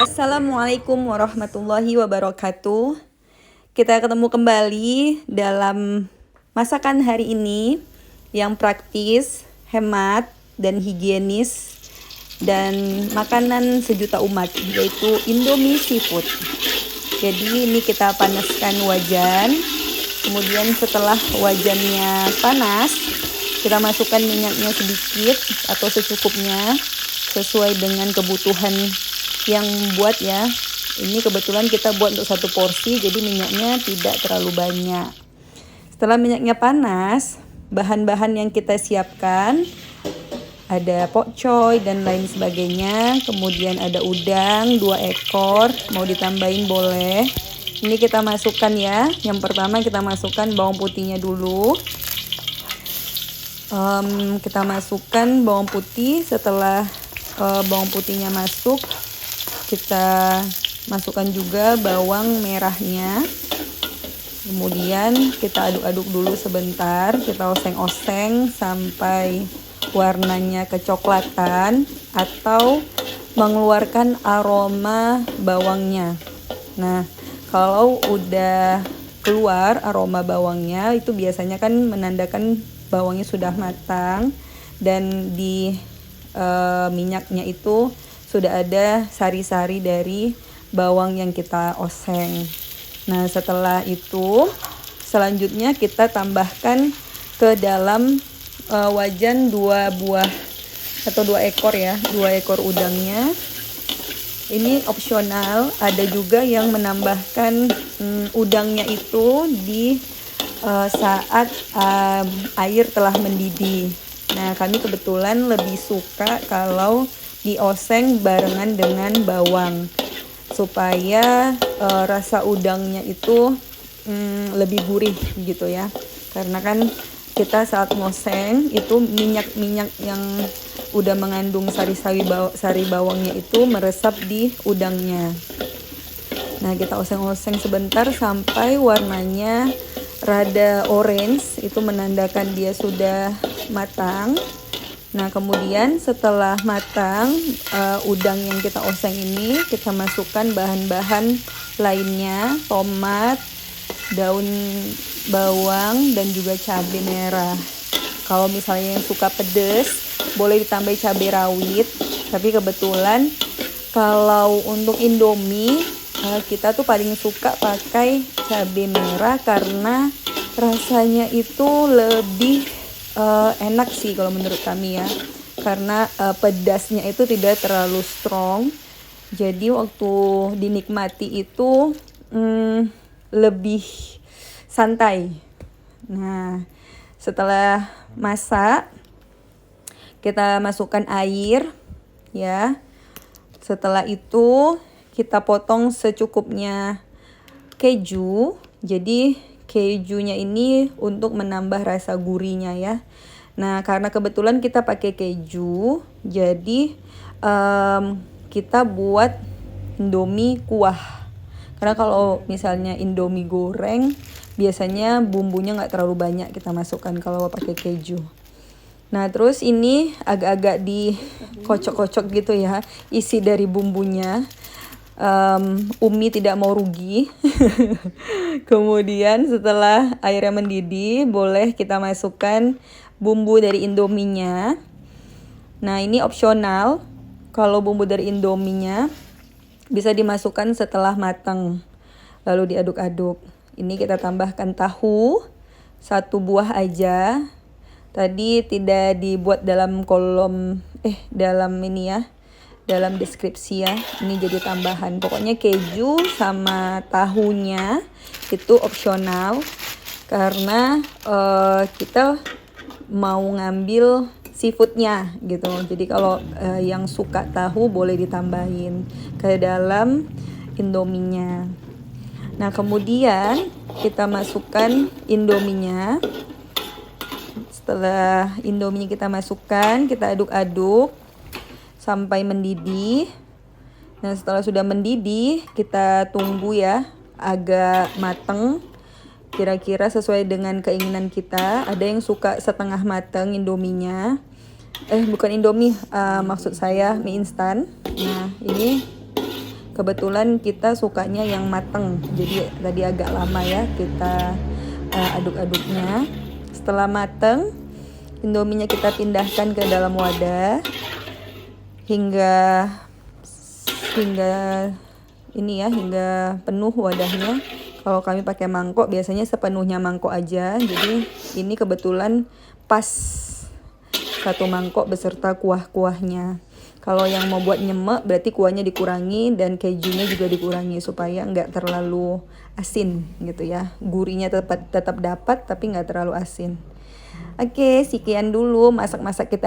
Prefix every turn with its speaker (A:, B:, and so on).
A: Assalamualaikum warahmatullahi wabarakatuh. Kita ketemu kembali dalam masakan hari ini yang praktis, hemat, dan higienis, dan makanan sejuta umat, yaitu Indomie Seafood. Jadi ini kita panaskan wajan. Kemudian setelah wajannya panas, kita masukkan minyaknya sedikit atau secukupnya sesuai dengan kebutuhan yang buat ya. Ini kebetulan kita buat untuk satu porsi, jadi minyaknya tidak terlalu banyak. Setelah minyaknya panas, bahan-bahan yang kita siapkan ada pokcoy dan lain sebagainya. Kemudian ada udang 2 ekor, mau ditambahin boleh. Ini kita masukkan ya. Yang pertama kita masukkan bawang putihnya dulu. Kita masukkan bawang putih. Setelah bawang putihnya masuk, kita masukkan juga bawang merahnya. Kemudian kita aduk-aduk dulu sebentar. Kita oseng-oseng sampai warnanya kecoklatan atau mengeluarkan aroma bawangnya. Nah, kalau udah keluar aroma bawangnya, itu biasanya kan menandakan bawangnya sudah matang dan di minyaknya itu sudah ada sari-sari dari bawang yang kita oseng. Nah, setelah itu selanjutnya kita tambahkan ke dalam wajan 2 buah atau 2 ekor ya, 2 ekor udangnya. Ini opsional, ada juga yang menambahkan udangnya itu di saat air telah mendidih. Nah, kami kebetulan lebih suka kalau dioseng barengan dengan bawang supaya rasa udangnya itu lebih gurih gitu ya. Karena kan kita saat ngoseng itu minyak-minyak yang udah mengandung sari bawangnya itu meresap di udangnya. Nah, kita oseng-oseng sebentar sampai warnanya rada orange, itu menandakan dia sudah matang. Nah, kemudian setelah matang udang yang kita oseng ini, kita masukkan bahan-bahan lainnya, tomat, daun bawang, dan juga cabai merah. Kalau misalnya yang suka pedas, boleh ditambah cabai rawit. Tapi kebetulan kalau untuk Indomie, kita tuh paling suka pakai cabai merah karena rasanya itu lebih enak sih kalau menurut kami ya, karena pedasnya itu tidak terlalu strong, jadi waktu dinikmati itu lebih santai. Nah, setelah masak kita masukkan air ya. Setelah itu kita potong secukupnya keju. Jadi kejunya ini untuk menambah rasa gurihnya ya. Nah, karena kebetulan kita pakai keju, jadi kita buat Indomie kuah. Karena kalau misalnya Indomie goreng, biasanya bumbunya nggak terlalu banyak kita masukkan kalau pakai keju. Nah, terus ini agak-agak dikocok-kocok gitu ya, isi dari bumbunya. Umi tidak mau rugi. Kemudian setelah airnya mendidih, boleh kita masukkan bumbu dari Indominya. Nah, ini opsional. Kalau bumbu dari Indominya bisa dimasukkan setelah matang, lalu diaduk-aduk. Ini kita tambahkan tahu 1 buah aja. Tadi tidak dibuat dalam dalam ini ya, dalam deskripsi ya, ini jadi tambahan. Pokoknya keju sama tahunya itu opsional karena kita mau ngambil seafoodnya gitu. Jadi kalau yang suka tahu boleh ditambahin ke dalam Indominya. Nah, kemudian kita masukkan Indominya. Setelah Indominya kita masukkan, kita aduk-aduk sampai mendidih. Nah, setelah sudah mendidih, kita tunggu ya agak mateng. Kira-kira sesuai dengan keinginan kita. Ada yang suka setengah mateng Indominya. Bukan Indomie, maksud saya mie instan. Nah, ini kebetulan kita sukanya yang mateng, jadi tadi agak lama ya kita aduk-aduknya. Setelah mateng, Indominya kita pindahkan ke dalam wadah hingga hingga penuh wadahnya. Kalau kami pakai mangkok biasanya sepenuhnya mangkok aja. Jadi ini kebetulan pas satu mangkok beserta kuah-kuahnya. Kalau yang mau buat nyemek berarti kuahnya dikurangi dan kejunya juga dikurangi supaya nggak terlalu asin gitu ya. Gurihnya tetap dapat tapi nggak terlalu asin. Oke, sekian dulu masak-masak kita